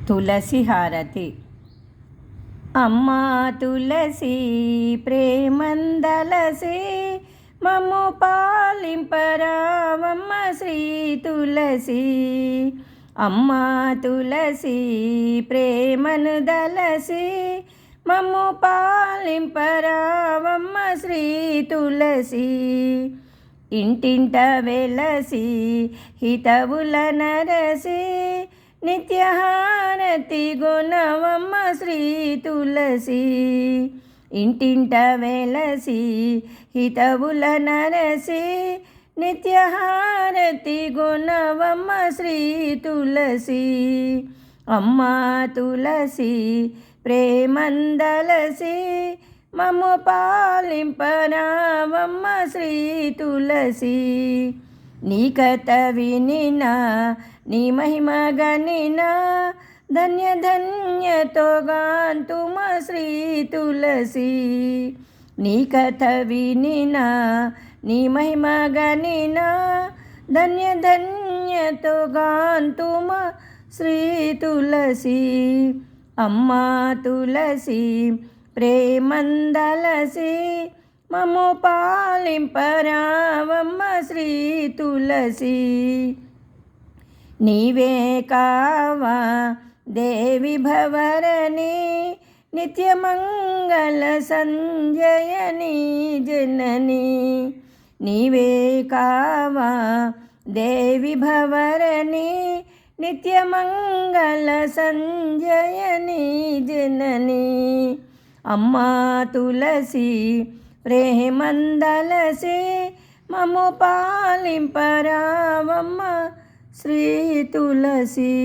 తులసి హారతి. అమ్మా తులసి ప్రేమందలసి మమ్ము పాలింపరావమ్మ శ్రీ తులసి. అమ్మా తులసి ప్రేమను దలసి మమ్ము పాలింపరావమ్మ శ్రీ తులసి. ఇంటింట వెలసి హితవుల నరసి నిత్యహారతి గుణవమ్మ శ్రీ తులసి. ఇంటింట వెలసి హితవుల నరసి నిత్యహారతి గుణవమ్మ శ్రీ తులసి. అమ్మా తులసి ప్రేమందలసి మమ్ము పాలింపరావమ్మ శ్రీ తులసి. నీ కథ వినినా నీ మహిమ గనినా ధన్య ధన్యతో గాంతుమ శ్రీ తులసి. నీ కథ వినినా నీ మహిమ గనినా ధన్య ధన్యతో గాంతుమ శ్రీ తులసి. అమ్మా తులసి ప్రేమందలసి మమ్ము పాలింపరావమ్మ శ్రీ తులసి. నీవే కావా దేవి భవరణి నిత్యమంగళ సంజయని జనని. నీవే కావా దేవి భవరణి నిత్యమంగళ సంజయని జనని. అమ్మా తులసి ప్రేమందలసి మమ్ము పాలింపరావమ్మ శ్రీ తులసి.